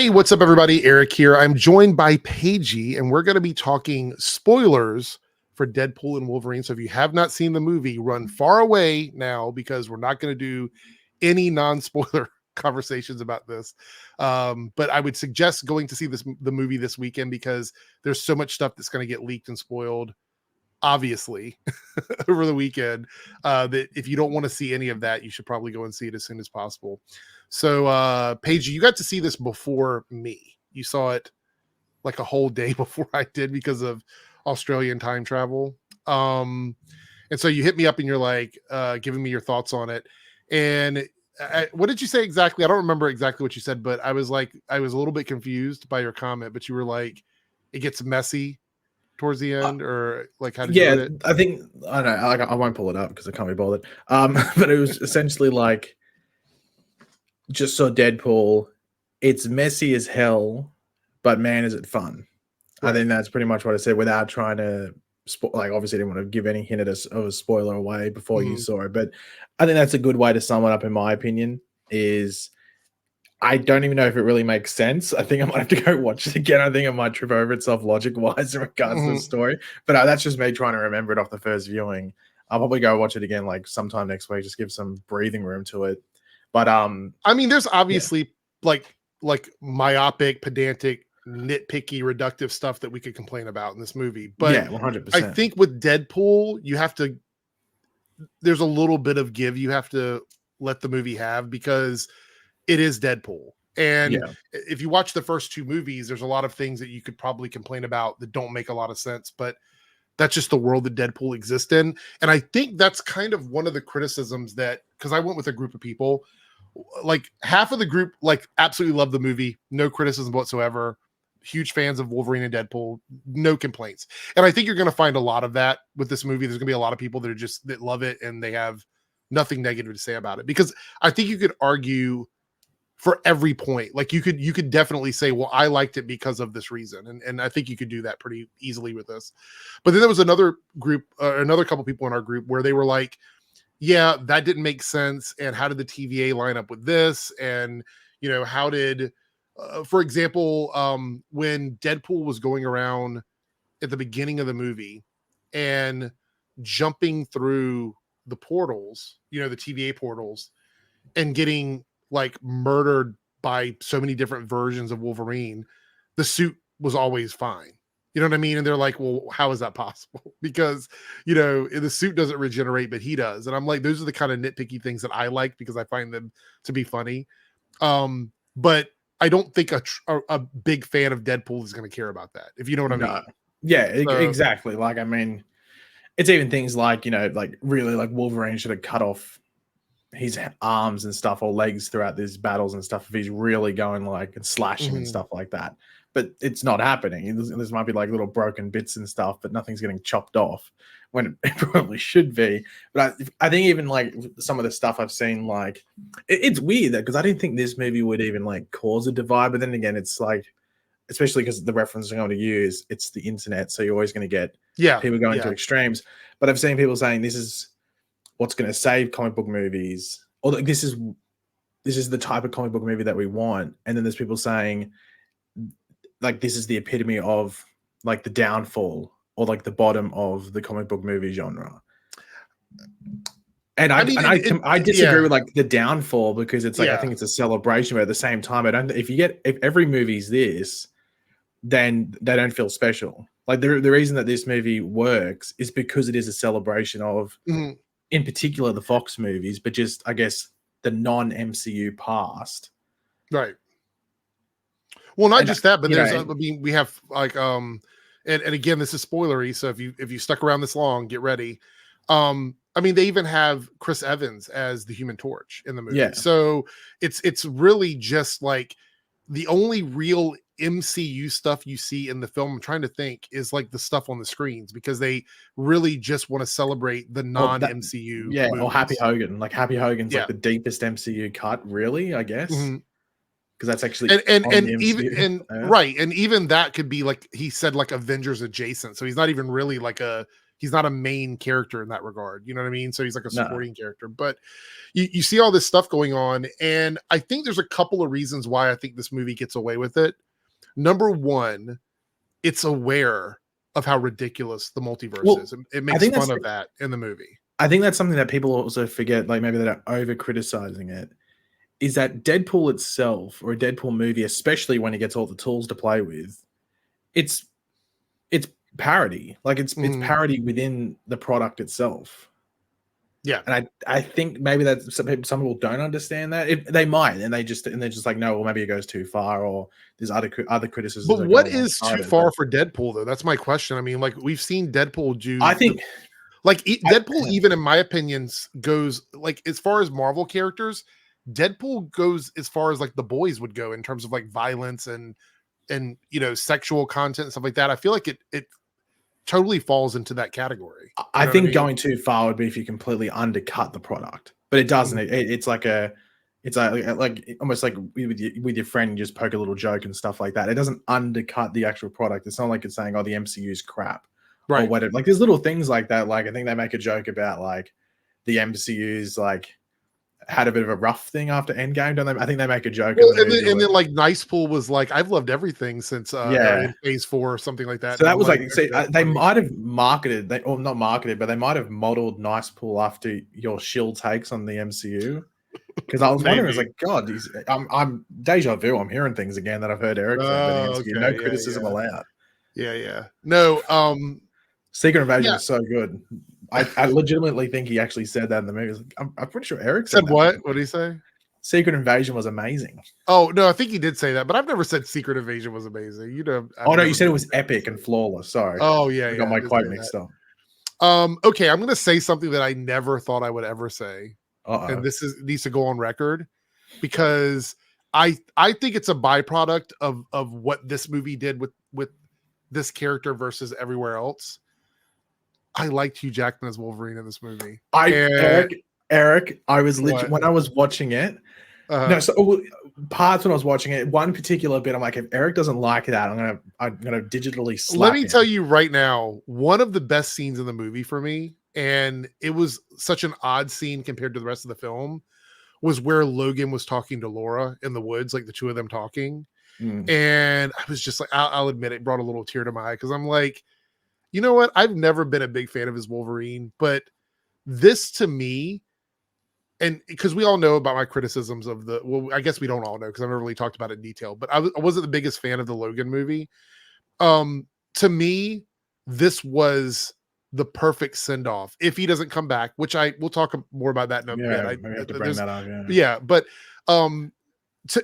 Hey, what's up, everybody? Eric here. I'm joined by Paigey, and we're going to be talking spoilers for Deadpool and Wolverine. So if you have not seen the movie, run far away now because we're not going to do any non-spoiler conversations about this. But I would suggest going to see the movie this weekend because there's so much stuff that's going to get leaked and spoiled, obviously, over the weekend, that if you don't want to see any of that, you should probably go and see it as soon as possible. So, Paige, you got to see this before me. You saw it like a whole day before I did because of Australian time travel. And so you hit me up and you're like, giving me your thoughts on it. And what did you say exactly? I don't remember exactly what you said, but I was a little bit confused by your comment, but you were like, it gets messy towards the end, or like, how did you put it? I think, I don't know, I won't pull it up because I can't be bothered. But it was essentially like, just saw Deadpool. It's messy as hell, but man, is it fun. Right. I think that's pretty much what I said without trying to, obviously didn't want to give any hint of a spoiler away before you saw it, but I think that's a good way to sum it up, in my opinion, is I don't even know if it really makes sense. I think I might have to go watch it again. I think it might trip over itself logic-wise in regards to the story, but that's just me trying to remember it off the first viewing. I'll probably go watch it again like sometime next week, just give some breathing room to it. But I mean, there's obviously like myopic, pedantic, nitpicky, reductive stuff that we could complain about in this movie. But yeah, 100%. I think with Deadpool, there's a little bit of give you have to let the movie have because it is Deadpool. And if you watch the first two movies, there's a lot of things that you could probably complain about that don't make a lot of sense, but that's just the world that Deadpool exists in. And I think that's kind of one of the criticisms that, because I went with a group of people, like half of the group like absolutely love the movie, no criticism whatsoever, huge fans of Wolverine and Deadpool, no complaints. And I think you're going to find a lot of that with this movie. There's going to be a lot of people that love it and they have nothing negative to say about it, because I think you could argue for every point. Like you could definitely say, well, I liked it because of this reason. And I think you could do that pretty easily with this. But then there was another group, another couple people in our group where they were like, yeah, that didn't make sense. And how did the TVA line up with this? And, how did, for example, when Deadpool was going around at the beginning of the movie and jumping through the portals, the TVA portals, and getting like murdered by so many different versions of Wolverine, the suit was always fine. You know what I mean? And they're like, well, how is that possible? Because, the suit doesn't regenerate, but he does. And I'm like, those are the kind of nitpicky things that I like because I find them to be funny. But I don't think a big fan of Deadpool is going to care about that, if you know what I mean. Yeah, exactly. Like, I mean, it's even things like, like really like Wolverine should have cut off his arms and stuff or legs throughout these battles and stuff if he's really going like and slashing and stuff like that. But it's not happening. There's might be like little broken bits and stuff, but nothing's getting chopped off when it probably should be. But I think even like some of the stuff I've seen, like it's weird because I didn't think this movie would even like cause a divide. But then again, it's like, especially because the reference I'm going to use, it's the internet, so you're always going to get people going to extremes. But I've seen people saying this is what's going to save comic book movies, or like this is the type of comic book movie that we want. And then there's people saying like this is the epitome of like the downfall or like the bottom of the comic book movie genre. And I disagree with like the downfall because it's like I think it's a celebration, but at the same time, if every movie's this, then they don't feel special. Like the reason that this movie works is because it is a celebration of in particular the Fox movies, but just I guess the non-MCU past. Right. Well, not just that, but there's we have like and again, this is spoilery, so if you stuck around this long, get ready. I mean, they even have Chris Evans as the Human Torch in the movie. Yeah. So it's really just like the only real MCU stuff you see in the film, I'm trying to think, is like the stuff on the screens because they really just want to celebrate the non-MCU. Movies. Or Happy Hogan. Like Happy Hogan's like the deepest MCU cut, really, I guess. Because that's actually right. And even that could be like he said, like Avengers adjacent. So he's not even really like a he's not a main character in that regard. You know what I mean? So he's like a No. supporting character. But you see all this stuff going on, and I think there's a couple of reasons why I think this movie gets away with it. Number one, it's aware of how ridiculous the multiverse is. It makes fun of that in the movie. I think that's something that people also forget, like maybe they're over criticizing it, is that Deadpool itself, or a Deadpool movie, especially when he gets all the tools to play with, it's parody. Like it's parody within the product itself. Yeah. And I think maybe that some people don't understand that. They might, and they're just like, no, well, maybe it goes too far, or there's other criticisms. But what is too far for Deadpool, though? That's my question. I mean, like, we've seen Deadpool do. I think Deadpool, even in my opinions, goes like, as far as Marvel characters, Deadpool goes as far as like the boys would go in terms of like violence and sexual content and stuff like that. I feel like it totally falls into that category. I think going too far would be if you completely undercut the product, but it doesn't. It's like almost like with your friend, you just poke a little joke and stuff like that. It doesn't undercut the actual product. It's not like it's saying, oh, the MCU's crap, right? Or whatever. Like there's little things like that. Like I think they make a joke about like the MCU's like had a bit of a rough thing after Endgame, don't they? I think they make a joke. Well, and then like Nicepool was like, I've loved everything since in Phase 4 or something like that. So that was like they might have marketed, not marketed, but they might have modeled Nicepool after your shill takes on the MCU. Because I was wondering, I was like, God, I'm deja vu. I'm hearing things again that I've heard Eric say about the MCU. No criticism allowed. Yeah. No, Secret Invasion is so good. I legitimately think he actually said that in the movie. Like, I'm pretty sure Eric said that. What? What did he say? Secret Invasion was amazing. Oh no, I think he did say that, but I've never said Secret Invasion was amazing. You said it was epic and flawless. Sorry. Oh yeah, I got my quote mixed up. Okay, I'm gonna say something that I never thought I would ever say, and this needs to go on record because I think it's a byproduct of what this movie did with this character versus everywhere else. I liked Hugh Jackman as Wolverine in this movie. Eric, I was when I was watching it. Parts when I was watching it, one particular bit, I'm like, if Eric doesn't like that, I'm gonna digitally slap Let me tell you right now, one of the best scenes in the movie for me, and it was such an odd scene compared to the rest of the film, was where Logan was talking to Laura in the woods, like the two of them talking. And I was just like, I'll admit it brought a little tear to my eye because I'm like, you know what? I've never been a big fan of his Wolverine, but this to me, and because we all know about my criticisms of I guess we don't all know because I've never really talked about it in detail, but I wasn't the biggest fan of the Logan movie. To me, this was the perfect send-off. If he doesn't come back, which we'll talk more about that in a bit. Maybe have to bring that up. Yeah, but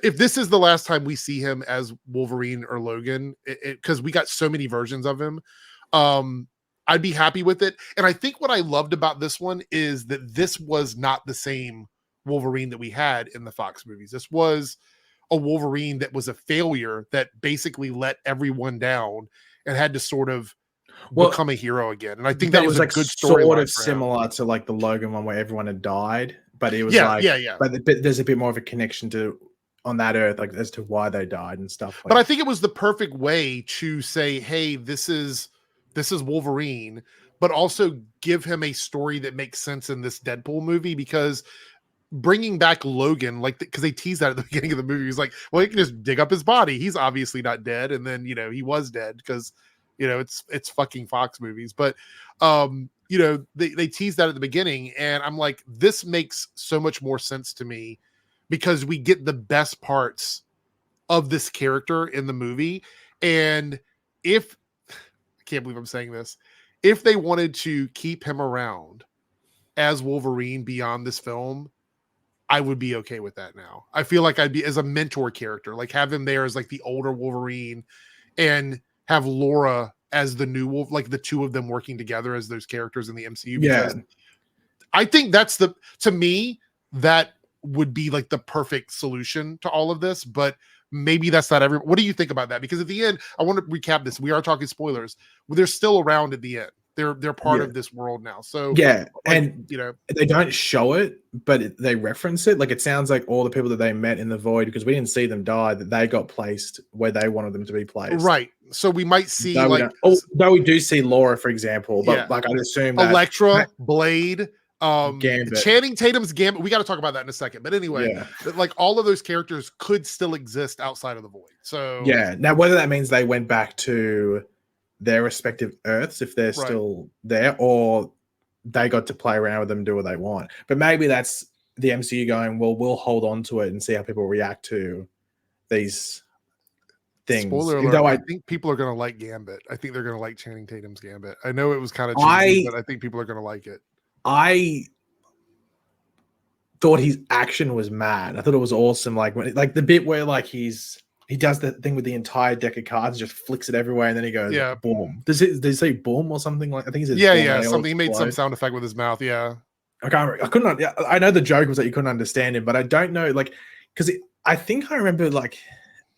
if this is the last time we see him as Wolverine or Logan, because we got so many versions of him, I'd be happy with it. And I think what I loved about this one is that this was not the same Wolverine that we had in the Fox movies. This was a Wolverine that was a failure that basically let everyone down and had to sort of become a hero again. And I think that was like a good story. Sort of similar to like the Logan one where everyone had died, but it was but there's a bit more of a connection to on that earth, like as to why they died and stuff. But I think it was the perfect way to say, hey, this is Wolverine, but also give him a story that makes sense in this Deadpool movie, because bringing back Logan, like, because they teased that at the beginning of the movie, he's like, well, he can just dig up his body. He's obviously not dead. And then, he was dead because, it's fucking Fox movies. But, they teased that at the beginning, and I'm like, this makes so much more sense to me because we get the best parts of this character in the movie. And I can't believe I'm saying this, if they wanted to keep him around as Wolverine beyond this film, I would be okay with that now. I feel like I'd be as a mentor character, like have him there as like the older Wolverine and have Laura as the new Wolf, like the two of them working together as those characters in the MCU. Yeah. I think to me, that would be like the perfect solution to all of this, but maybe that's not everyone. What do you think about that? Because at the end, I want to recap this. We are talking spoilers. They're still around at the end. They're part of this world now. So yeah, like, and you know, they don't show it, but they reference it. Like it sounds like all the people that they met in the void, because we didn't see them die, that they got placed where they wanted them to be placed. right. So we might see though like though we do see Laura, for example, but yeah, like I'd assume that Elektra, Blade, Gambit. Channing Tatum's Gambit. We got to talk about that in a second. But anyway, Yeah. like all of those characters could still exist outside of the void. So yeah. Now whether that means they went back to their respective Earths, if they're Right. still there, or they got to play around with them, do what they want. But maybe that's the MCU going, well, we'll hold on to it and see how people react to these things. Spoiler alert, I think people are going to like Gambit. I think they're going to like Channing Tatum's Gambit. I know it was kind of cheesy, but I think people are going to like it. I thought his action was mad. I thought it was awesome. Like when, like the bit where like he does the thing with the entire deck of cards, just flicks it everywhere, and then he goes, yeah, boom. Does he say boom or something? Like I think he says, yeah, something. He made some sound effect with his mouth. Yeah, I couldn't. I know the joke was that you couldn't understand him, but I don't know, like, because I think I remember like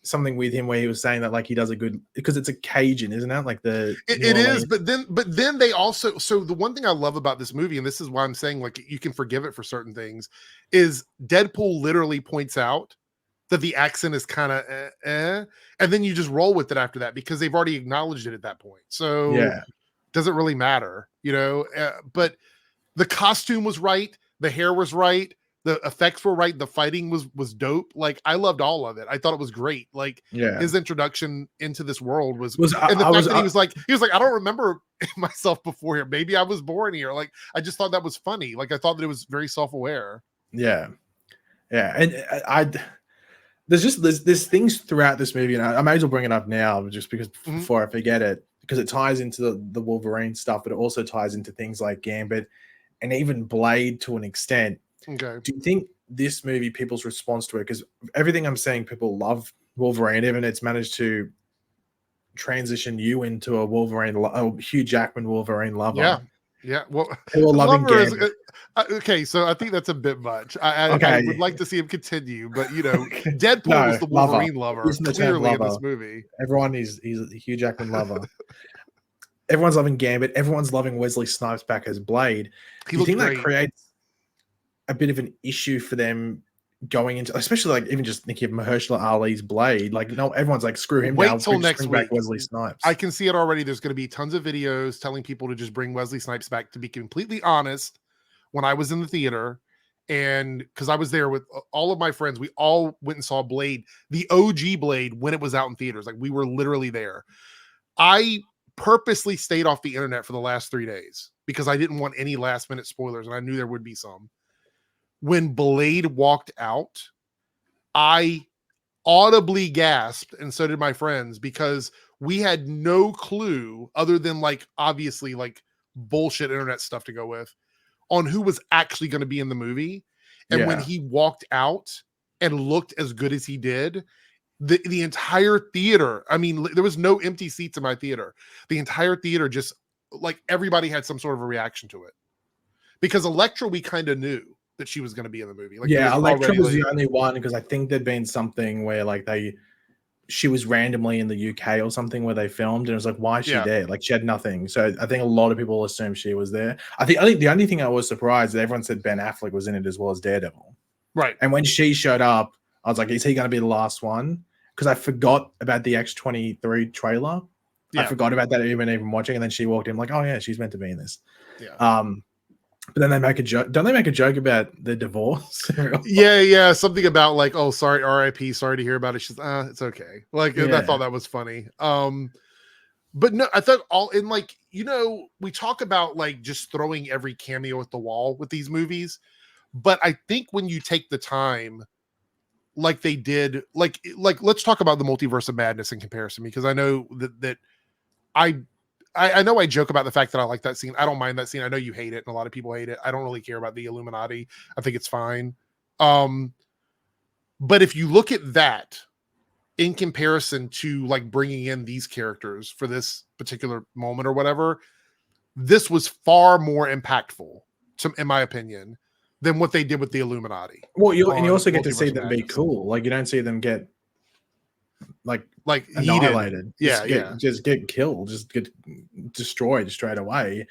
something with him where he was saying that like he does a good, because it's a Cajun, isn't it? Like it is, but then they also, so the one thing I love about this movie, and this is why I'm saying like you can forgive it for certain things, is Deadpool literally points out that the accent is kind of and then you just roll with it after that because they've already acknowledged it at that point. So yeah, doesn't really matter, you know. But the costume was right, the hair was right, the effects were right, the fighting was dope. Like I loved all of it. I thought it was great. Like his introduction into this world was and the fact that he was like I don't remember myself before here. Maybe I was born here. Like I just thought that was funny. Like I thought that it was very self-aware. Yeah, and there's things throughout this movie, and I may as well bring it up now just because before I forget it, because it ties into the Wolverine stuff, but it also ties into things like Gambit and even Blade to an extent. Okay. Do you think this movie, people's response to it, because everything I'm saying, people love Wolverine, even it's managed to transition you into a Hugh Jackman Wolverine lover. Yeah. Well, lover is, okay, so I think that's a bit much. I would like to see him continue, but you know, Deadpool was the Wolverine lover clearly in this movie. Everyone he's a Hugh Jackman lover. Everyone's loving Gambit. Everyone's loving Wesley Snipes back as Blade. Do you think that creates a bit of an issue for them going into, especially like even just thinking of Mahershala Ali's Blade? Like, no, everyone's like, screw him. Wait till next week. Wesley Snipes. I can see it already. There's going to be tons of videos telling people to just bring Wesley Snipes back. To be completely honest, when I was in the theater, and because I was there with all of my friends, we all went and saw Blade, the OG Blade, when it was out in theaters. Like we were literally there. I purposely stayed off the internet for the last 3 days because I didn't want any last minute spoilers, and I knew there would be some. When Blade walked out, I audibly gasped, and so did my friends, because we had no clue, other than like obviously like bullshit internet stuff to go with, on who was actually going to be in the movie. And when he walked out and looked as good as he did, the entire theater, I mean, there was no empty seats in my theater. The entire theater just, like, everybody had some sort of a reaction to it. Because Elektra, we kind of knew that she was going to be in the movie. Like, Elektra was the only one, because I think there'd been something where like she was randomly in the UK or something where they filmed, and it was like, why is she there? Like, she had nothing. So I think a lot of people assumed she was there. I think the only thing I was surprised that everyone said Ben Affleck was in it as well as Daredevil. Right. And when she showed up, I was like, is he going to be the last one? Because I forgot about the X-23 trailer. I forgot about that even watching, and then she walked in, like, oh yeah, she's meant to be in this. But then they make a joke. Don't they make a joke about the divorce? yeah, something about like, oh, sorry, R.I.P. Sorry to hear about it. She's, it's okay. Like, I thought that was funny. But no, I thought all in, like, you know, we talk about like just throwing every cameo at the wall with these movies, but I think when you take the time, like they did, like let's talk about the Multiverse of Madness in comparison, because I know that I know I joke about the fact that I like that scene. I don't mind that scene. I know you hate it, and a lot of people hate it. I don't really care about the Illuminati. I think it's fine. But if you look at that in comparison to like bringing in these characters for this particular moment or whatever, this was far more impactful, in my opinion, than what they did with the Illuminati. Well, you also get to see them be cool. Like, you don't see them get like annihilated. Yeeted. Just get killed, just get destroyed straight away.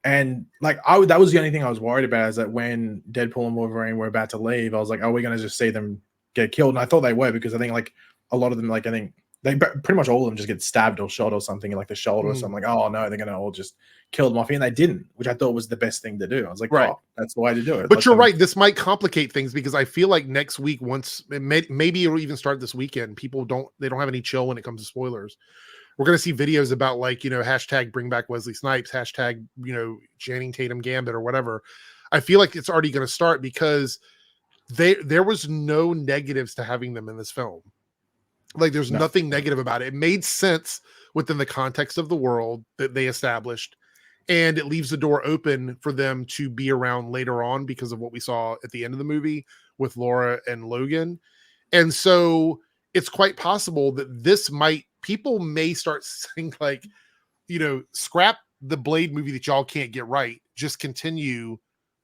And like that was the only thing I was worried about, is that when Deadpool and Wolverine were about to leave, I was like, are we going to just see them get killed? And I thought they were, because I think like a lot of them, like I think they pretty much all of them just get stabbed or shot or something in like the shoulder. So I'm like, oh no, they're going to all just kill them off. And they didn't, which I thought was the best thing to do. I was like, oh, that's the way to do it. But you're right. This might complicate things, because I feel like next week, maybe it'll even start this weekend, they don't have any chill when it comes to spoilers. We're going to see videos about like, hashtag bring back Wesley Snipes, hashtag, Channing Tatum Gambit or whatever. I feel like it's already going to start, because there was no negatives to having them in this film. Like there's nothing negative about it. It made sense within the context of the world that they established, and it leaves the door open for them to be around later on because of what we saw at the end of the movie with Laura and Logan. And so it's quite possible that people may start saying like, scrap the Blade movie that y'all can't get right. Just continue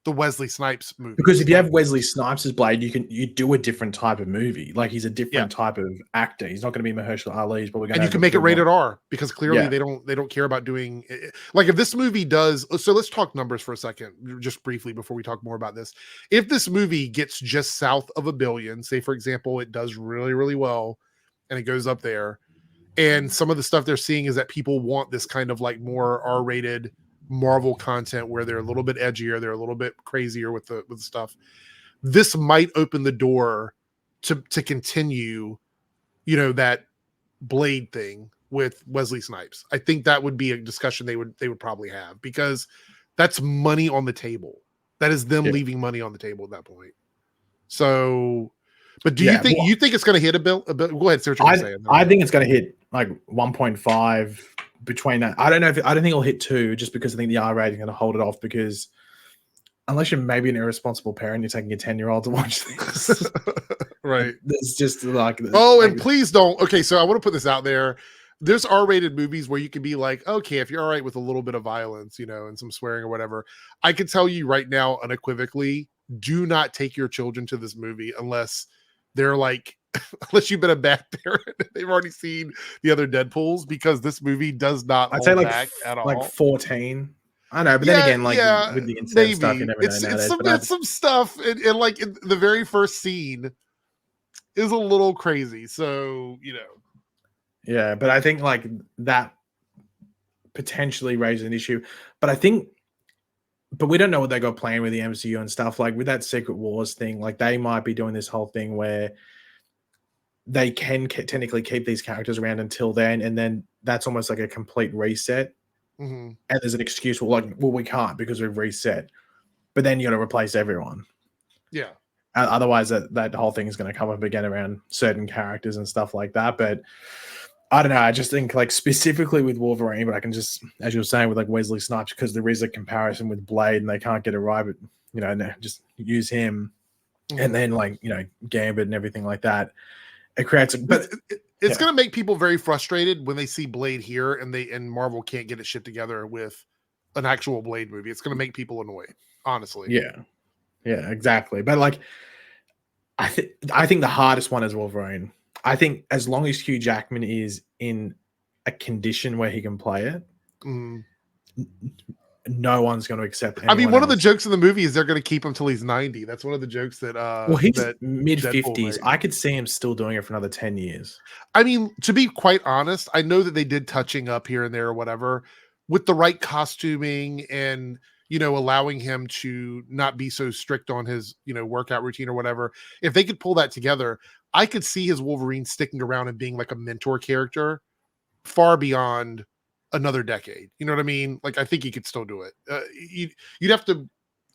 the Wesley Snipes movie. Because if you have Wesley Snipes as Blade, you do a different type of movie. Like he's a different type of actor. He's not going to be Mahershala Ali. He's probably going to, and you can make it rated R, because clearly they don't care about doing like, if this movie does. So let's talk numbers for a second, just briefly, before we talk more about this. If this movie gets just south of $1 billion, say for example, it does really, really well, and it goes up there, and some of the stuff they're seeing is that people want this kind of like more R-rated Marvel content where they're a little bit edgier, they're a little bit crazier with the stuff. This might open the door to continue, that Blade thing with Wesley Snipes. I think that would be a discussion they would probably have, because that's money on the table. That is them leaving money on the table at that point. So, but do you think it's going to hit a bit? Go ahead, say what you're going to say. I think it's going to hit like 1.5 between that. I don't know I don't think it'll hit 2, just because I think the R rating is going to hold it off, because unless you're maybe an irresponsible parent, you're taking a 10-year-old to watch this. Right. It's just like, and please don't. Okay. So I want to put this out there. There's R-rated movies where you can be like, okay, if you're all right with a little bit of violence, and some swearing or whatever, I can tell you right now, unequivocally, do not take your children to this movie unless they're like, unless you've been a bad parent, they've already seen the other Deadpools, because this movie does not hold back at all. Like 14. I know, but then again, like with the incest stuff, you never know nowadays. It's some stuff, and like in the very first scene is a little crazy. So yeah, but I think like that potentially raises an issue. But we don't know what they got planned with the MCU and stuff. Like with that Secret Wars thing, like they might be doing this whole thing where they can technically keep these characters around until then, and then that's almost like a complete reset. Mm-hmm. And there's an excuse, well, we can't because we've reset. But then you got to replace everyone. Yeah. Otherwise, that whole thing is going to come up again around certain characters and stuff like that. But I don't know. I just think like specifically with Wolverine, but I can just, as you were saying, with like Wesley Snipes, because there is a comparison with Blade and they can't get it right, but just use him. Mm-hmm. And then like, Gambit and everything like that. It creates it's going to make people very frustrated when they see Blade here and Marvel can't get its shit together with an actual Blade movie. It's going to make people annoyed, honestly. Yeah, exactly. But like, I think the hardest one is Wolverine. I think as long as Hugh Jackman is in a condition where he can play it, no one's going to accept it. I mean, one of the jokes in the movie is they're going to keep him till he's 90. That's one of the jokes that he's mid-50s. I could see him still doing it for another 10 years. I mean, to be quite honest, I know that they did touching up here and there or whatever with the right costuming and allowing him to not be so strict on his workout routine or whatever. If they could pull that together, I could see his Wolverine sticking around and being like a mentor character far beyond another decade. You know what I mean? Like, I think he could still do it. You'd have to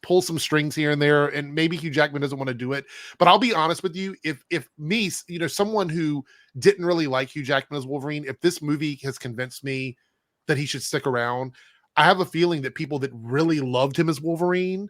pull some strings here and there, and maybe Hugh Jackman doesn't want to do it. But I'll be honest with you, if me, someone who didn't really like Hugh Jackman as Wolverine, if this movie has convinced me that he should stick around, I have a feeling that people that really loved him as Wolverine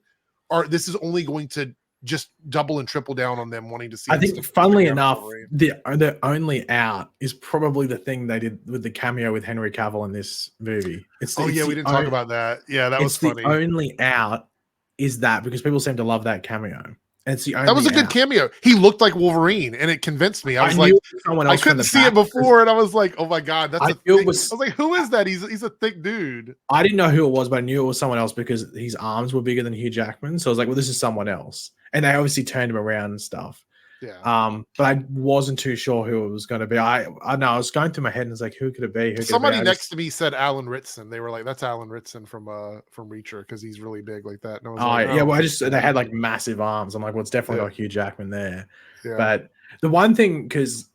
this is only going to just double and triple down on them wanting to see. I think, funnily enough, the only out is probably the thing they did with the cameo with Henry Cavill in this movie. We didn't talk about that. Yeah, that was funny. The only out is that because people seem to love that cameo. And it's the That was only a good out. cameo. He looked like Wolverine, and it convinced me. I was knew like, it was someone I else from couldn't the see it back. before, and I was like, oh my god, that's I a knew it thick. I was. was like, who is that? He's a thick dude. I didn't know who it was, but I knew it was someone else because his arms were bigger than Hugh Jackman. So I was like, well, this is someone else. And they obviously turned him around and stuff. Yeah. But I wasn't too sure who it was going to be. I know I was going through my head and was like, who could it be? Who could Somebody it be? next to me said Alan Ritson. They were like, "That's Alan Ritson from Reacher because he's really big like that." And I was like, yeah. Well, they had like massive arms. I'm like, well, it's definitely got Hugh Jackman there. Yeah. But the one thing, because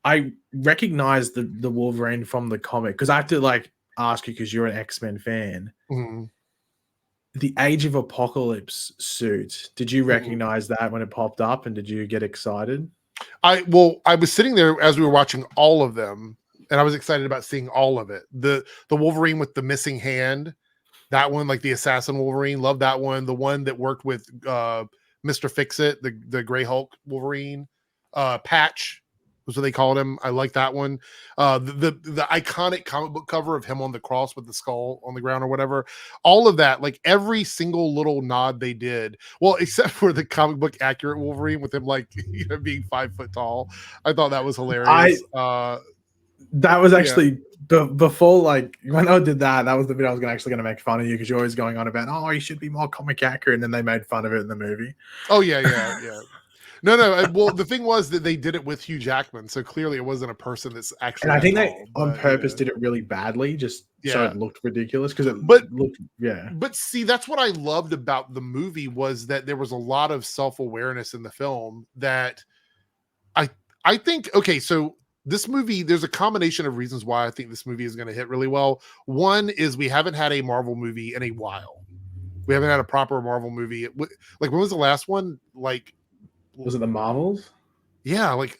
I recognize the Wolverine from the comic, because I have to like ask you because you're an X-Men fan. Mm-hmm. The Age of Apocalypse suit. Did you recognize that when it popped up, and did you get excited? I was sitting there as we were watching all of them, and I was excited about seeing all of it. The Wolverine with the missing hand, that one, like the assassin Wolverine, love that one. The one that worked with Mr. Fix-It, the Gray Hulk Wolverine, Patch was what they called him. I like that one. The iconic comic book cover of him on the cross with the skull on the ground or whatever. All of that, like every single little nod they did. Well, except for the comic book accurate Wolverine with him like being 5 foot tall. I thought that was hilarious. That was actually before, like when I did that was the bit I was actually going to make fun of you because you're always going on about, oh, you should be more comic accurate, and then they made fun of it in the movie. Oh yeah. No. Well, the thing was that they did it with Hugh Jackman, so clearly it wasn't a person that's actually. And I think they on purpose did it really badly, just so it looked ridiculous because it looked. But see, that's what I loved about the movie was that there was a lot of self-awareness in the film that I think. Okay, so this movie, there's a combination of reasons why I think this movie is going to hit really well. One is we haven't had a Marvel movie in a while. We haven't had a proper Marvel movie. Like when was the last one? Like. Was it the Marvels? Yeah, like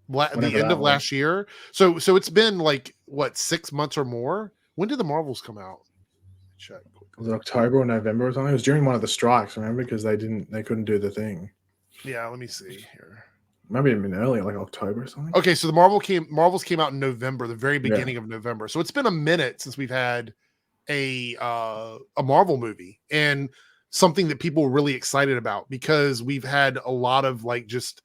the end of last year. So it's been like what, 6 months or more? When did the Marvels come out? Check. Was it October or November or something? It was during one of the strikes, remember? Because they couldn't do the thing. Yeah, let me see here. Maybe even earlier, like October or something. Okay, so the Marvels came out in November, the very beginning of November. So it's been a minute since we've had a Marvel movie, and something that people were really excited about because we've had a lot of like just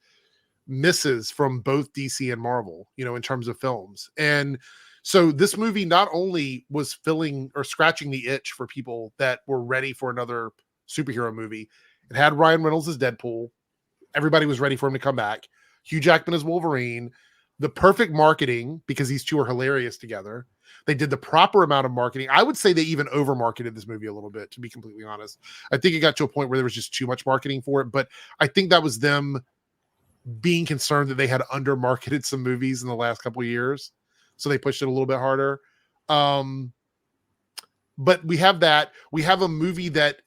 misses from both DC and Marvel, in terms of films. And so this movie not only was filling or scratching the itch for people that were ready for another superhero movie, it had Ryan Reynolds as Deadpool. Everybody was ready for him to come back. Hugh Jackman as Wolverine. The perfect marketing because these two are hilarious together. They did the proper amount of marketing. I would say they even over marketed this movie a little bit, to be completely honest. I think it got to a point where there was just too much marketing for it, but I think that was them being concerned that they had under marketed some movies in the last couple of years. So they pushed it a little bit harder. But we have that. We have a movie that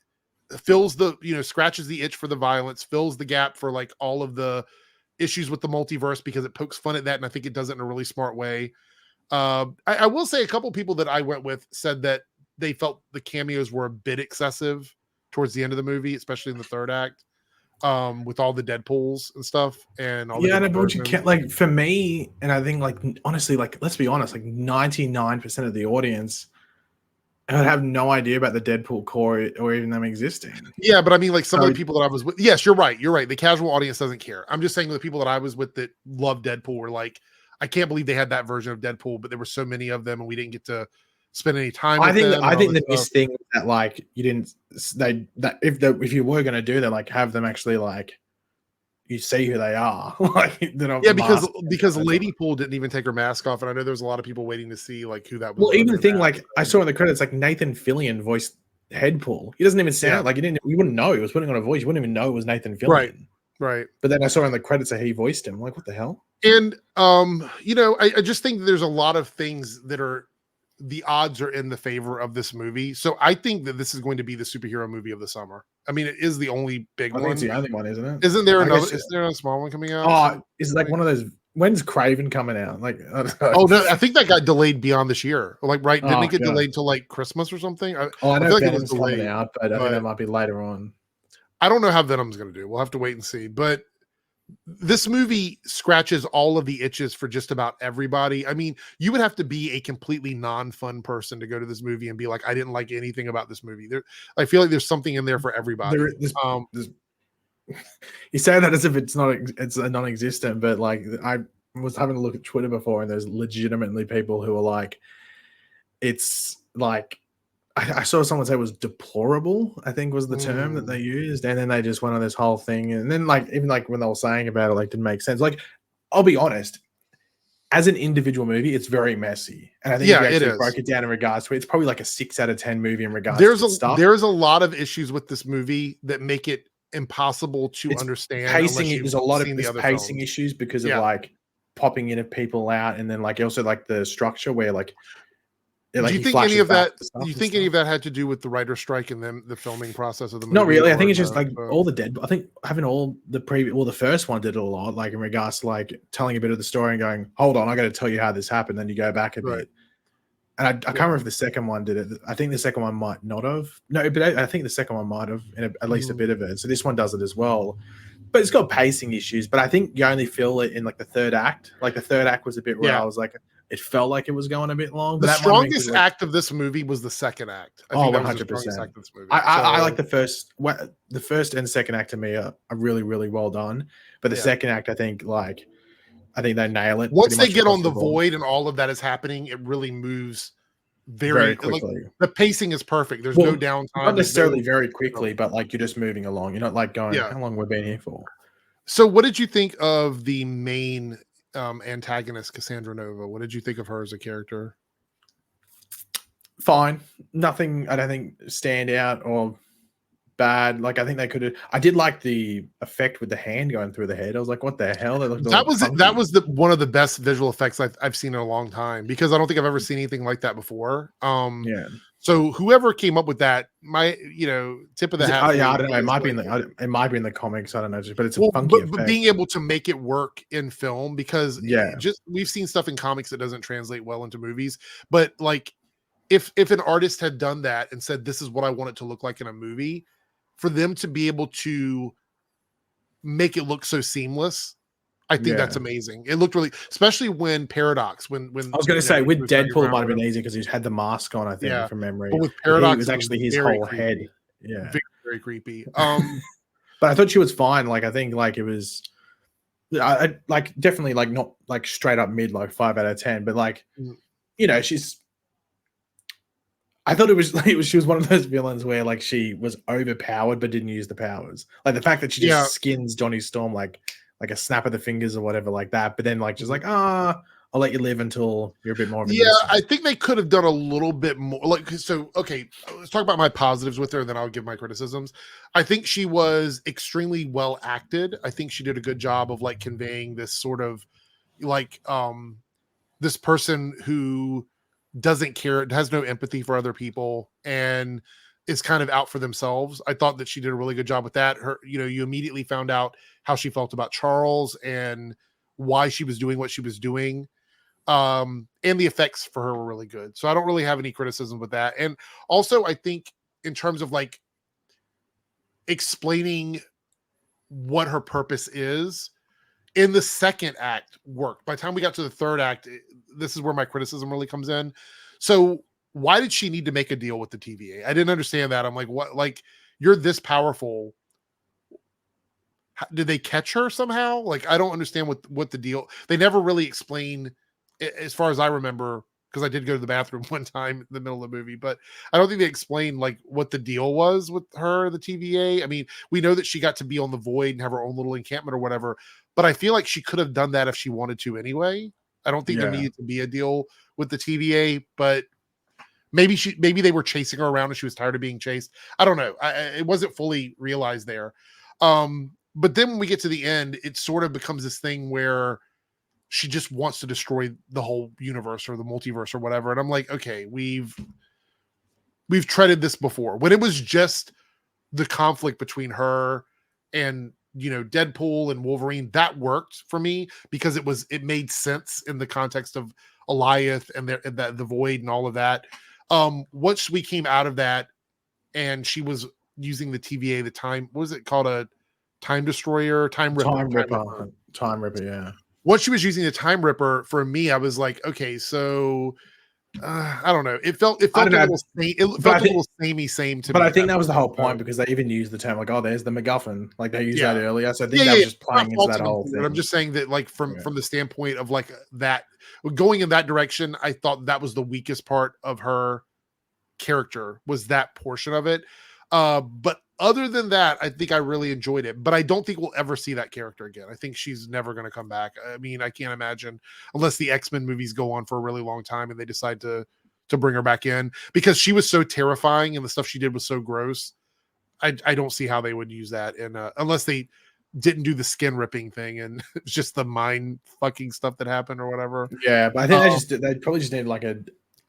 fills scratches the itch for the violence, fills the gap for like all of the issues with the multiverse because it pokes fun at that. And I think it does it in a really smart way. I will say a couple people that I went with said that they felt the cameos were a bit excessive towards the end of the movie, especially in the third act, with all the Deadpools and stuff. And all but you can't, like, for me, and I think, like, honestly, like, let's be honest, like 99% of the audience would have no idea about the Deadpool core or even them existing. Yeah, but I mean, like some of the people that I was with, yes, you're right. The casual audience doesn't care. I'm just saying the people that I was with that love Deadpool were like, I can't believe they had that version of Deadpool, but there were so many of them and we didn't get to spend any time with them. I think the missed thing was that, like, you didn't, if you were going to do that, like, have them actually, like, you see who they are. Like, because Lady Pool didn't even take her mask off, and I know there's a lot of people waiting to see like who that was. Well, even the thing, like, I saw in the credits, like, Nathan Fillion voiced Deadpool. He doesn't even sound like, you wouldn't know he was putting on a voice. You wouldn't even know it was Nathan Fillion. Right. But then I saw in the credits that he voiced him. I'm like, what the hell? And I just think there's a lot of things that are, the odds are in the favor of this movie. So I think that this is going to be the superhero movie of the summer. I mean, it is the only big one. I think it's the only one, isn't it? Isn't there another? Is there a small one coming out? Oh, is like one of those. When's Craven coming out? Like, oh no, I think that got delayed beyond this year. Like, right? Didn't it get delayed till like Christmas or something? I know feel like it was coming out, but I think that might be later on. I don't know how Venom's going to do. We'll have to wait and see. But this movie scratches all of the itches for just about everybody. I mean, you would have to be a completely non-fun person to go to this movie and be like, I didn't like anything about this movie. I feel like there's something in there for everybody. you say that as if it's a non-existent, but like I was having a look at Twitter before, and there's legitimately people who are like, it's like I saw someone say it was deplorable, I think was the term that they used, and then they just went on this whole thing, and then like even like when they were saying about it, like didn't make sense. Like I'll be honest, as an individual movie, it's very messy, and I think if you actually broke it down in regards to it, it's probably like a 6 out of 10 movie in regards to stuff. There's a lot of issues with this movie that make it impossible to understand. Pacing, there's a lot of pacing issues because of like popping in of people out, and then like also like the structure where like. Do you think any of that? Do you think any of that had to do with the writer's strike and then the filming process of the movie? Not really. I think it's just like all the Deadpool. I think having all the the first one did it a lot, like in regards to like telling a bit of the story and going, "Hold on, I got to tell you how this happened." Then you go back a bit. And I can't remember if the second one did it. I think the second one might not have. No, but I think the second one might have in at least a bit of it. So this one does it as well. But it's got pacing issues. But I think you only feel it in like the third act. Like the third act was a bit where I was like, it felt like it was going a bit long. The strongest act of this movie was the second act. I think 100%. I like the first and second act to me are really, really well done. But the second act, I think they nail it. Once they get on the void and all of that is happening, it really moves very quickly. Like, the pacing is perfect. There's no downtime. Not necessarily very quickly, but like you're just moving along. You're not like going, how long we've been here for? So what did you think of the main antagonist, Cassandra Nova? What did you think of her as a character? Fine. Nothing, I don't think, stand out or bad. Like I think they could have. I did like the effect with the hand going through the head. I was like, what the hell? That was one of the best visual effects I've seen in a long time, because I don't think I've ever seen anything like that before. So whoever came up with that, my tip of the hat. I don't know. It might be in the comics. I don't know, but it's a funky effect. But being able to make it work in film, because we've seen stuff in comics that doesn't translate well into movies. But like, if an artist had done that and said, "This is what I want it to look like in a movie," for them to be able to make it look so seamless, I think that's amazing. It looked really, especially when Paradox, when I was going to say with Deadpool, it might have been easy because he had the mask on, I think, from memory. But with Paradox, it was actually his whole head. Yeah, very, very creepy. But I thought she was fine. Like I think, like it was, I like definitely like not like straight up mid, like 5 out of 10, but like she's. I thought she was one of those villains where like she was overpowered but didn't use the powers. Like the fact that she just skins Johnny Storm like a snap of the fingers or whatever like that. But then like she's like, I'll let you live until you're a bit more of a I think they could have done a little bit more. Like, so okay, let's talk about my positives with her, and then I'll give my criticisms. I think she was extremely well acted. I think she did a good job of like conveying this sort of like this person who doesn't care, has no empathy for other people, and is kind of out for themselves. I thought that she did a really good job with that. Her, you immediately found out how she felt about Charles and why she was doing what she was doing. And the effects for her were really good. So I don't really have any criticism with that. And also I think in terms of like explaining what her purpose is, in the second act worked. By the time we got to the third act, this is where my criticism really comes in. So why did she need to make a deal with the TVA? I didn't understand that. I'm like, what? Like, you're this powerful. Did they catch her somehow? Like, I don't understand what the deal. They never really explain, as far as I remember, because I did go to the bathroom one time in the middle of the movie, but I don't think they explained like what the deal was with her, the TVA. I mean, we know that she got to be on the void and have her own little encampment or whatever, but I feel like she could have done that if she wanted to anyway. I don't think there needed to be a deal with the TVA, but maybe they were chasing her around and she was tired of being chased. I don't know. It wasn't fully realized there. But then when we get to the end, it sort of becomes this thing where she just wants to destroy the whole universe or the multiverse or whatever. And I'm like, okay, we've treaded this before. When it was just the conflict between her and Deadpool and Wolverine, that worked for me because it made sense in the context of Alioth and the void and all of that. Once we came out of that and she was using the TVA, the time, what was it called? A time destroyer, time ripper. Time ripper, yeah. Once she was using the time ripper, for me, I was like, okay, so I don't know. It felt I don't a know, little same to but me. I think that was the whole point because they even used the term like, "Oh, there's the MacGuffin." Like they used that earlier, so I think that was just Not playing into that faulting them whole for it. I'm thing. just saying that, like, from the standpoint of like that going in that direction, I thought that was the weakest part of her character, was that portion of it. But other than that, I think I really enjoyed it. But I don't think we'll ever see that character again. I think she's never going to come back. I mean, I can't imagine, unless the X-Men movies go on for a really long time and they decide to bring her back in, because she was so terrifying and the stuff she did was so gross. I don't see how they would use that in unless they didn't do the skin ripping thing and it's just the mind fucking stuff that happened or whatever. Yeah, but I think they probably just need like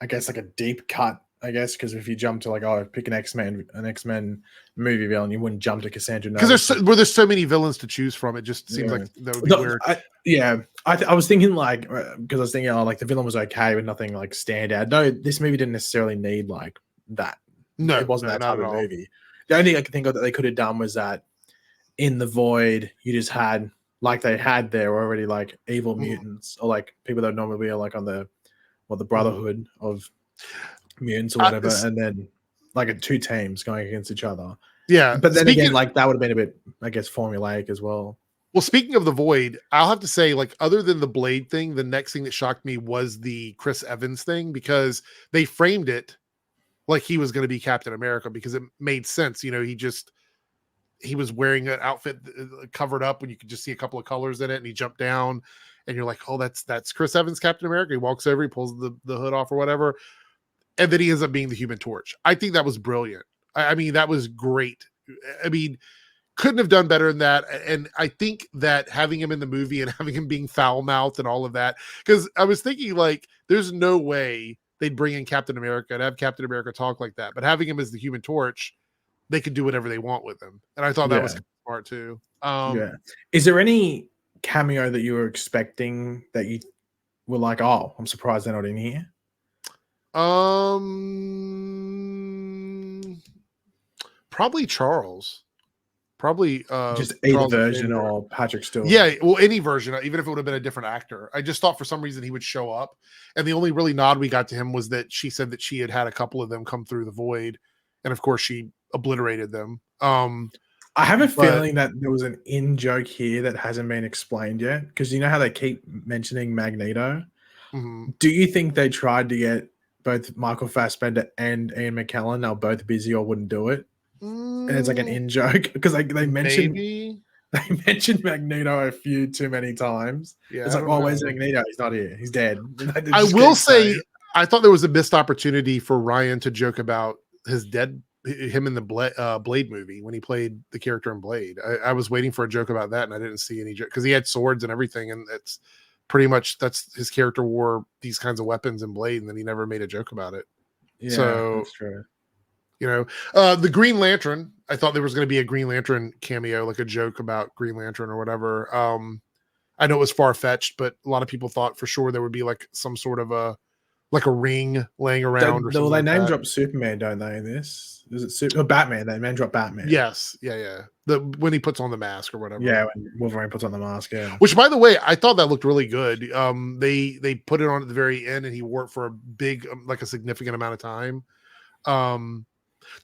I guess like a deep cut. I guess because if you jump to like, oh, pick an X-Men movie villain, you wouldn't jump to Cassandra. Because there's so many villains to choose from. It just seems like that would be weird. I was thinking like, because I was thinking, oh, like the villain was okay, but nothing like stand out. No, this movie didn't necessarily need like that. No, it wasn't that type of movie. The only thing I could think of that they could have done was that in the Void, you just had, like they had there already, like evil mutants or like people that normally are like on the Brotherhood of mutants or whatever, and then like two teams going against each other. Yeah, but then again, like that would have been a bit, I guess, formulaic as well. Well, speaking of the Void, I'll have to say, like, other than the Blade thing, the next thing that shocked me was the Chris Evans thing, because they framed it like he was going to be Captain America, because it made sense. You know, he was wearing an outfit covered up when you could just see a couple of colors in it, and he jumped down, and you're like, oh, that's Chris Evans, Captain America. He walks over, he pulls the hood off or whatever, and then he ends up being the Human Torch. I think that was brilliant. I mean, that was great. I mean, couldn't have done better than that. And I think that having him in the movie and having him being foul-mouthed and all of that, because I was thinking, like, there's no way they'd bring in Captain America and have Captain America talk like that. But having him as the Human Torch, they could do whatever they want with him. And I thought that was smart too. Is there any cameo that you were expecting that you were like, oh, I'm surprised they're not in here? Probably Charles. Probably just either Charles version or Patrick Stewart. Yeah, well, any version, even if it would have been a different actor. I just thought for some reason he would show up. And the only really nod we got to him was that she said that she had a couple of them come through the Void, and of course she obliterated them. I have a feeling that there was an in-joke here that hasn't been explained yet, because you know how they keep mentioning Magneto? Mm-hmm. Do you think they tried to get both Michael Fassbender and Ian McKellen? They were both busy or wouldn't do it? And it's like an in-joke, because they mentioned Magneto a few too many times. Yeah, it's like, oh, where's Magneto? He's not here. He's dead. I will say, I thought there was a missed opportunity for Ryan to joke about him in the Blade movie when he played the character in Blade. I was waiting for a joke about that, and I didn't see any joke, because he had swords and everything, and that's pretty much his character wore these kinds of weapons in Blade, and then he never made a joke about it. Yeah, so that's true. You know, the Green Lantern, I thought there was going to be a Green Lantern cameo, like a joke about Green Lantern or whatever. I know it was far-fetched, but a lot of people thought for sure there would be like some sort of a ring laying around. They name drop Superman, don't they, in this? Is it Batman? They name drop Batman. Yes. Yeah. When he puts on the mask or whatever. Yeah, when Wolverine puts on the mask, yeah. Which, by the way, I thought that looked really good. They put it on at the very end, and he wore it for a big, like a significant amount of time.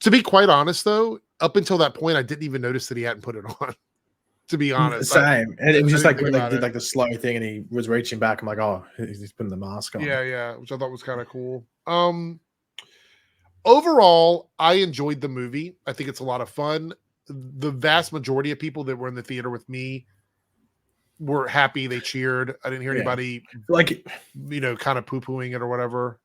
To be quite honest, though, up until that point, I didn't even notice that he hadn't put it on. To be honest, same. And it was just like when they did like the slow thing, and he was reaching back. I'm like, oh, he's putting the mask on. Yeah, which I thought was kind of cool. Overall, I enjoyed the movie. I think it's a lot of fun. The vast majority of people that were in the theater with me were happy. They cheered. I didn't hear anybody like, kind of poo-pooing it or whatever.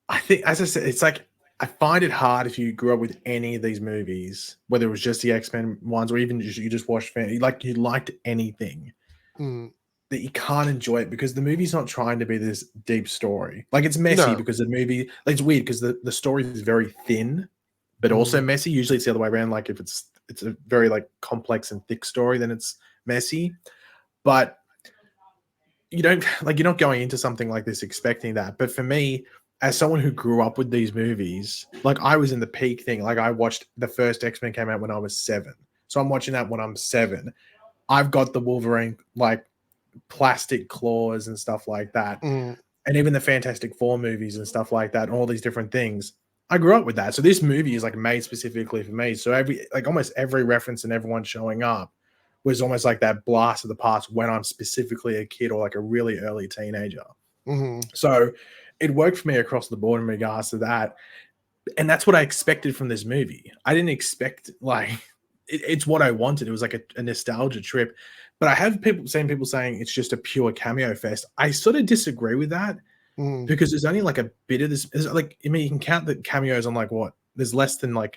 I think, as I said, it's like, I find it hard if you grew up with any of these movies, whether it was just the X-Men ones or even you just watched you liked anything, that you can't enjoy it because the movie's not trying to be this deep story. Like, it's messy because the movie, like, it's weird because the story is very thin, but also messy. Usually it's the other way around. Like, if it's a very like complex and thick story, then it's messy. But you're not going into something like this expecting that. But for me, as someone who grew up with these movies, like, I was in the peak thing. Like, I watched the first X-Men came out when I was 7. So I'm watching that when I'm 7. I've got the Wolverine, like, plastic claws and stuff like that. And and even the Fantastic Four movies and stuff like that, and all these different things. I grew up with that. So this movie is like made specifically for me. So almost every reference and everyone showing up was almost like that blast of the past when I'm specifically a kid or like a really early teenager. So it worked for me across the board in regards to that. And that's what I expected from this movie. I didn't expect like it's what I wanted. It was like a nostalgia trip. But I have seen people saying it's just a pure cameo fest. I sort of disagree with that. Because there's only like a bit of this. Like, I mean, you can count the cameos on like what? There's less than like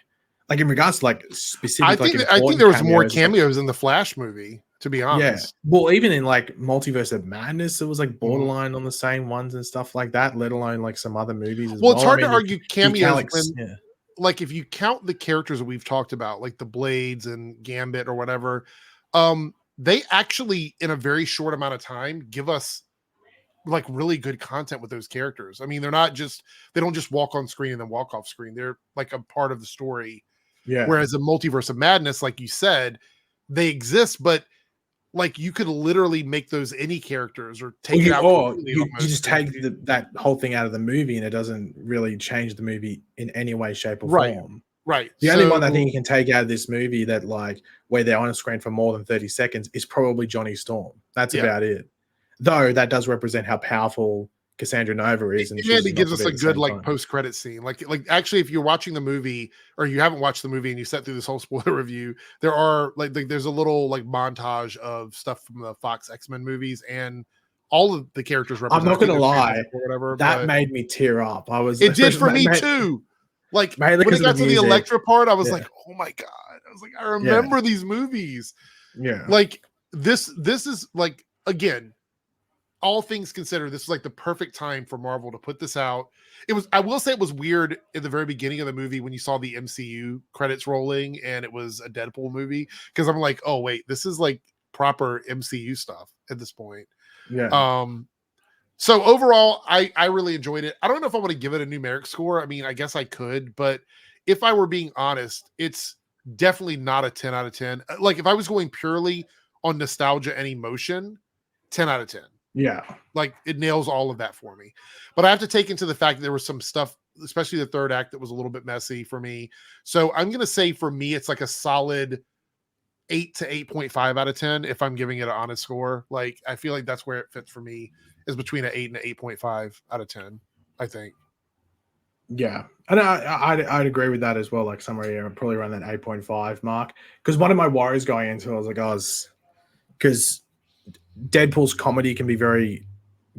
in regards to like specific. I think there was more cameos in the Flash movie, to be honest. Yeah. Well, even in like Multiverse of Madness, it was like borderline on the same ones and stuff like that. Let alone like some other movies as well. It's hard to argue cameos like if you count the characters that we've talked about, like the Blades and Gambit or whatever, they actually in a very short amount of time give us like really good content with those characters. I mean, they don't just walk on screen and then walk off screen. They're like a part of the story. Yeah. Whereas a Multiverse of Madness, like you said, they exist, but like you could literally make those any characters or take it out. Or you just take that whole thing out of the movie and it doesn't really change the movie in any way, shape, or form. Right. The only one I think you can take out of this movie that like where they're on screen for more than 30 seconds is probably Johnny Storm. That's about it. Though that does represent how powerful Cassandra Nova is. And it gives us a good like post-credit scene. Like actually, if you're watching the movie or you haven't watched the movie and you sat through this whole spoiler review, there are like there's a little like montage of stuff from the Fox X-Men movies and all of the characters represent. I'm not gonna lie, or whatever, that made me tear up. It did for me too. Like when it got to the Elektra part, I was like, oh my god. I was like, I remember these movies. Yeah. Like this is like, again, all things considered, this was like the perfect time for Marvel to put this out. I will say it was weird in the very beginning of the movie when you saw the MCU credits rolling and it was a Deadpool movie. Cause I'm like, oh wait, this is like proper MCU stuff at this point. Yeah. So overall, I really enjoyed it. I don't know if I want to give it a numeric score. I mean, I guess I could, but if I were being honest, it's definitely not a 10 out of 10. Like if I was going purely on nostalgia and emotion, 10 out of 10. Yeah. Like it nails all of that for me. But I have to take into the fact that there was some stuff, especially the third act, that was a little bit messy for me. So I'm going to say for me, it's like a solid 8 to 8.5 out of 10 if I'm giving it an honest score. Like I feel like that's where it fits for me, is between an 8 and an 8.5 out of 10, I think. Yeah. And I'd agree with that as well. Like somewhere probably around that 8.5 mark. Because one of my worries going into it, I was like, because Deadpool's comedy can be very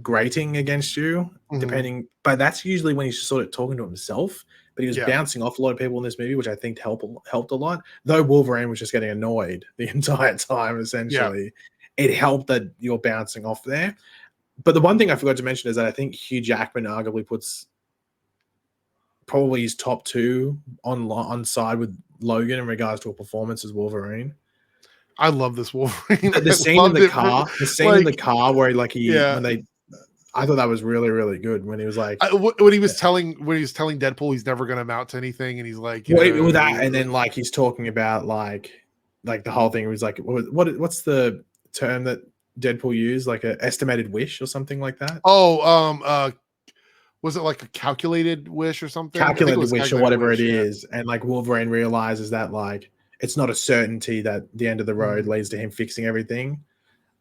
grating against you, depending. But that's usually when he's sort of talking to himself. But he was bouncing off a lot of people in this movie, which I think helped a lot. Though Wolverine was just getting annoyed the entire time, essentially. It helped that you're bouncing off there. But the one thing I forgot to mention is that I think Hugh Jackman arguably puts probably his top two on side with Logan in regards to a performance as Wolverine. I love this Wolverine. The scene in the car, in the car where I thought that was really, really good when he was like, when he was telling Deadpool he's never going to amount to anything, and he's like, with that, and then like he's talking about like the whole thing. He was like, what's the term that Deadpool used, like an estimated wish or something like that? Was it like a calculated wish or something? Calculated wish or whatever it is. And like Wolverine realizes that like it's not a certainty that the end of the road leads to him fixing everything.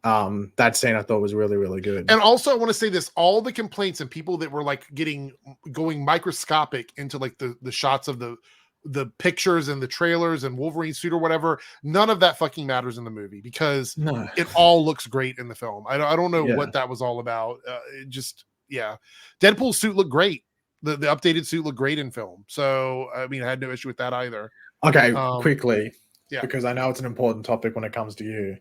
That scene I thought was really, really good. And also I want to say this, all the complaints and people that were like going microscopic into like the shots of the pictures and the trailers and Wolverine suit or whatever, none of that fucking matters in the movie because it all looks great in the film. I don't know what that was all about. Deadpool's suit looked great. The updated suit looked great in film. So I mean, I had no issue with that either. Okay, quickly, because I know it's an important topic when it comes to you.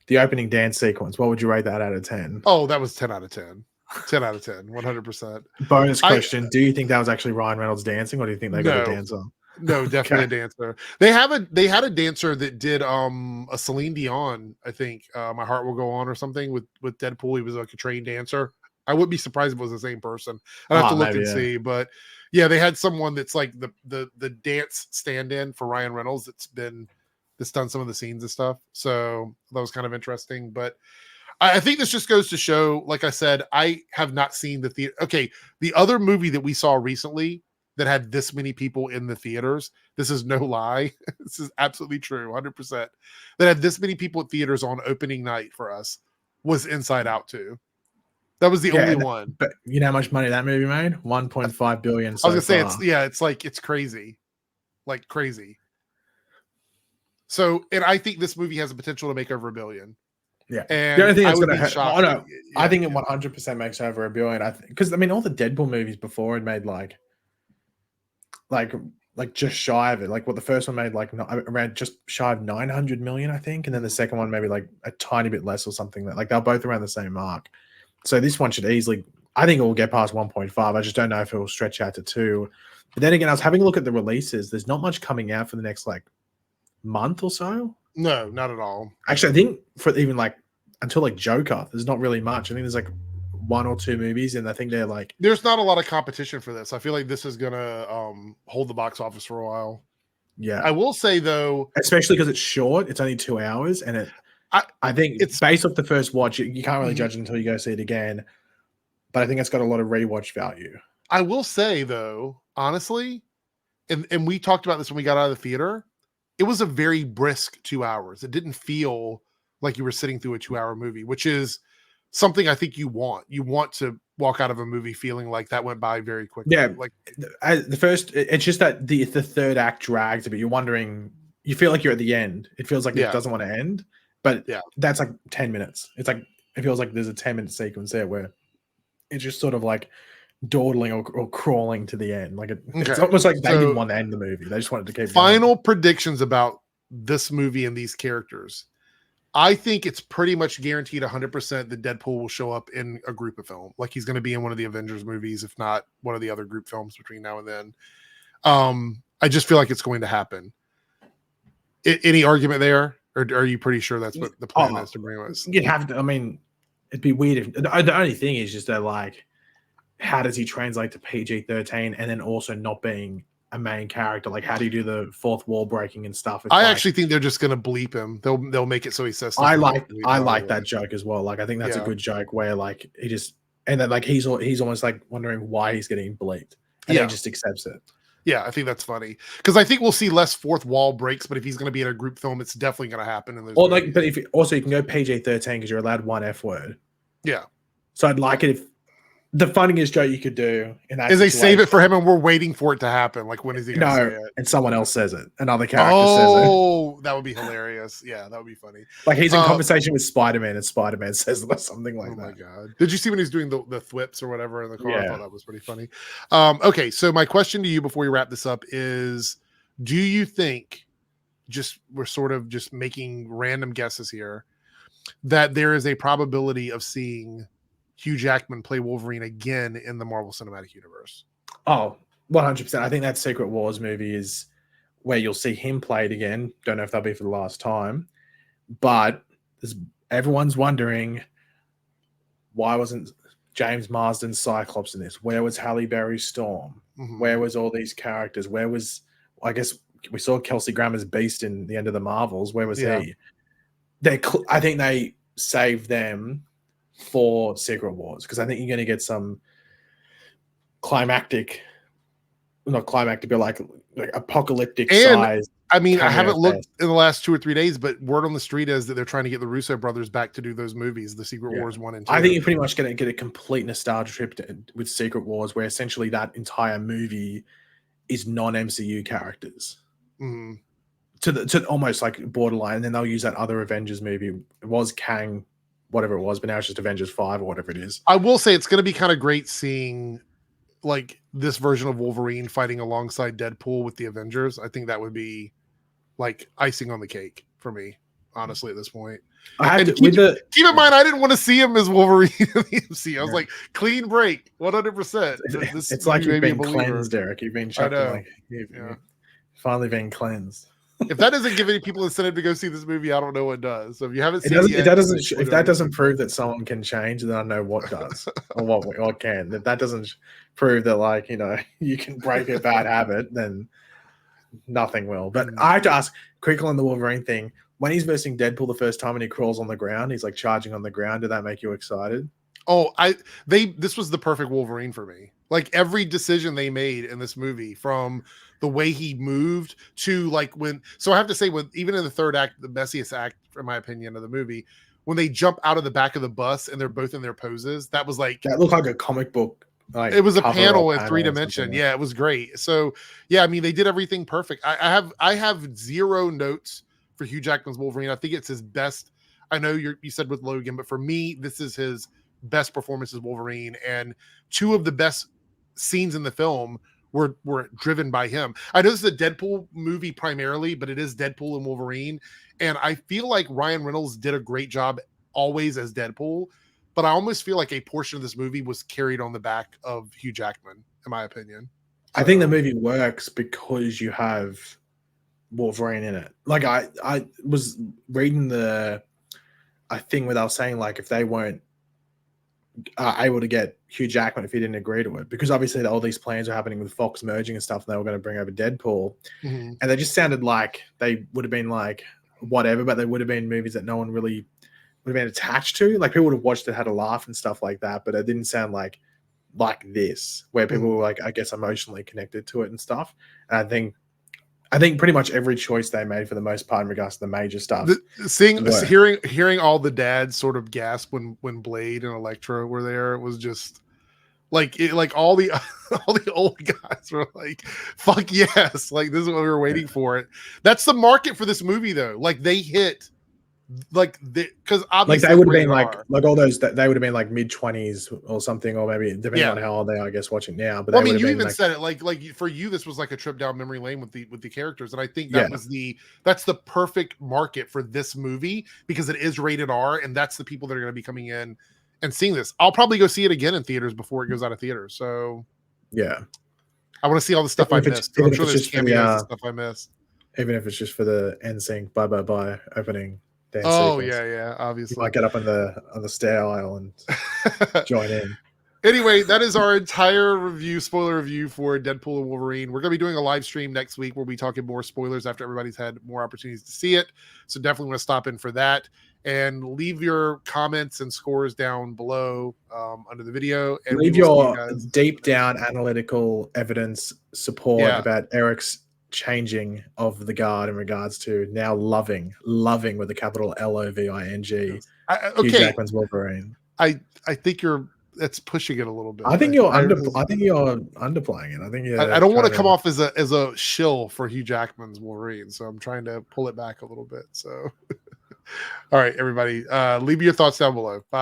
The opening dance sequence, what would you rate that out of 10? Oh, that was 10 out of 10. 10 out of 10, 100%. Bonus question, do you think that was actually Ryan Reynolds dancing, or do you think they got a dancer? No, definitely a dancer. They had a dancer that did a Celine Dion, I think, My Heart Will Go On or something with Deadpool. He was like a trained dancer. I wouldn't be surprised if it was the same person. I'd have to look and see, but yeah, they had someone that's like the dance stand-in for Ryan Reynolds that's done some of the scenes and stuff. So that was kind of interesting. But I think this just goes to show, like I said, I have not seen the theater. Okay, the other movie that we saw recently that had this many people in the theaters, this is no lie. This is absolutely true, 100%. That had this many people at theaters on opening night for us was Inside Out 2. That was the only one. But you know how much money that movie made? 1.5 billion so I was gonna far. say it's crazy. Like crazy. So, and I think this movie has the potential to make over $1 billion. Yeah, and the only thing that's going to hurt. Oh, no, I think it 100% makes over $1 billion. Because I mean, all the Deadpool movies before had made like just shy of it. Like what the first one made like around just shy of 900 million, I think, and then the second one maybe like a tiny bit less or something. Like they're both around the same mark. So this one should easily, I think it will get past 1.5. I just don't know if it will stretch out to 2. But then again, I was having a look at the releases. There's not much coming out for the next like month or so. No, not at all. Actually, I think for even like until like Joker, there's not really much. I think there's like 1 or 2 movies, and I think they're like there's not a lot of competition for this. I feel like this is gonna hold the box office for a while. Yeah, I will say though, especially because it's short. It's only 2 hours, and I think it's based off the first watch. You can't really judge it until you go see it again. But I think it's got a lot of rewatch value. I will say though, honestly, and we talked about this when we got out of the theater. It was a very brisk 2 hours. It didn't feel like you were sitting through a 2-hour movie, which is something I think you want. You want to walk out of a movie feeling like that went by very quickly. Yeah, like the first, it's just that the third act drags a bit. You're wondering, you feel like you're at the end. It feels like it doesn't want to end, but that's like 10 minutes. It's like, it feels like there's a 10-minute sequence there where it's just sort of like dawdling or crawling to the end. Like it's almost like they didn't want to end the movie. They just wanted to keep final going. Predictions about this movie and these characters. I think it's pretty much guaranteed 100% that Deadpool will show up in a group of film. Like he's going to be in one of the Avengers movies, if not one of the other group films between now and then. I just feel like it's going to happen. Any argument there? Or are you pretty sure that's what the plan is to bring us? You'd have to, I mean, it'd be weird if the only thing is just that like, how does he translate to PG-13 and then also not being a main character? Like, how do you do the fourth wall breaking and stuff? I actually think they're just going to bleep him. They'll make it so he says stuff. I like that joke as well. Like, I think that's a good joke where like he just, and then like he's almost like wondering why he's getting bleeped, and he just accepts it. Yeah, I think that's funny because I think we'll see less fourth wall breaks. But if he's going to be in a group film, it's definitely going to happen. In those like, but if also you can go PG-13 because you're allowed 1 F word. Yeah. So I'd like it if the funniest joke you could do in that is they save it for him and we're waiting for it to happen. Like, when is he going to say it? And someone else says it. Another character says it. Oh, that would be hilarious. Yeah, that would be funny. Like he's in conversation with Spider-Man and Spider-Man says something like that. Oh my God. Did you see when he's doing the thwips or whatever in the car? Yeah. I thought that was pretty funny. Okay, so my question to you before we wrap this up is, do you think, we're sort of just making random guesses here, that there is a probability of seeing Hugh Jackman play Wolverine again in the Marvel Cinematic Universe? Oh, 100%. I think that Secret Wars movie is where you'll see him play it again. Don't know if that'll be for the last time, but everyone's wondering, why wasn't James Marsden's Cyclops in this? Where was Halle Berry's Storm? Mm-hmm. Where was all these characters? Where was, I guess we saw Kelsey Grammer's Beast in the end of the Marvels. Where was he? I think they saved them for Secret Wars because I think you're going to get some climactic, but like apocalyptic size. I mean, I haven't looked in the last 2 or 3 days, but word on the street is that they're trying to get the Russo brothers back to do those movies, the Secret Wars 1 and 2. I think you're pretty much going to get a complete nostalgia trip with Secret Wars, where essentially that entire movie is non-MCU characters. Mm-hmm. To almost like borderline, and then they'll use that other Avengers movie. It was Kang, whatever it was, but now it's just Avengers 5 or whatever it is. I will say it's going to be kind of great seeing like this version of Wolverine fighting alongside Deadpool with the Avengers. I think that would be like icing on the cake for me, honestly, at this point. Keep in mind, I didn't want to see him as Wolverine in the MCU. I was like, clean break, 100%. It's like you've been cleansed, Eric. You've been chucked in, you've finally been cleansed. If that doesn't give any people incentive to go see this movie, I don't know what does. So if you haven't seen it, if that doesn't prove that someone can change, then I know what does or what can. If that doesn't prove that, like, you know, you can break a bad habit, then Nothing will. But I have to ask quickly on the Wolverine thing. When he's versing Deadpool the first time and he crawls on the ground, he's like charging on the ground. Did that make you excited? Oh, this was the perfect Wolverine for me. Like every decision they made in this movie, from the way he moved to like so I have to say, even in the third act, the messiest act, in my opinion, of the movie, when they jump out of the back of the bus and they're both in their poses, that was like, that looked like a comic book. Like it was a panel in 3D. Yeah, it was great. So yeah, I mean, they did everything perfect. I have zero notes for Hugh Jackman's Wolverine. I think it's his best. I know you said with Logan, but for me, this is his best performance as Wolverine, and two of the best scenes in the film were driven by him. I know this is a Deadpool movie primarily, but it is Deadpool and Wolverine, and I feel like Ryan Reynolds did a great job always as Deadpool, but I almost feel like a portion of this movie was carried on the back of Hugh Jackman, in my opinion. So, I think the movie works because you have Wolverine in it. Like I was reading I think where they were saying, like, if they weren't able to get Hugh Jackman, if he didn't agree to it, because obviously all these plans are happening with Fox merging and stuff, and they were going to bring over Deadpool, and they just sounded like they would have been like whatever, but they would have been movies that no one really would have been attached to. Like people would have watched it, had a laugh and stuff like that, but it didn't sound like this, where people were like, I guess, emotionally connected to it and stuff. And I think pretty much every choice they made for the most part in regards to the major stuff. Hearing all the dads sort of gasp when Blade and Elektra were there, it was just like all the old guys were like, "Fuck yes!" Like this is what we were waiting for. That's the market for this movie, though. Like they hit. Because obviously, like they would have been like all those that they would have been like mid-20s or something, or maybe depending on how old they are, I guess, watching now. But well, I mean, you even said it like for you, this was like a trip down memory lane with the characters, and I think that's the perfect market for this movie, because it is rated R, and that's the people that are going to be coming in and seeing this. I'll probably go see it again in theaters before it goes out of theaters. So yeah, I want to see all the stuff I missed. I'm sure there's cameos and stuff I missed. Even if it's just for the NSYNC "Bye Bye Bye" opening. Sequence. Yeah, obviously. You might get up on the stair aisle and join in. Anyway, that is our entire spoiler review for Deadpool and Wolverine. We're going to be doing a live stream next week where we'll be talking more spoilers after everybody's had more opportunities to see it. So definitely want to stop in for that, and leave your comments and scores down below under the video. And leave your deep down analytical evidence support about Eric's changing of the guard in regards to now loving with a capital LOVING Hugh Jackman's Wolverine. I think that's pushing it a little bit. I think you're underplaying it. I think I don't want to come off as a shill for Hugh Jackman's Wolverine, so I'm trying to pull it back a little bit. So all right, everybody, leave your thoughts down below. Bye.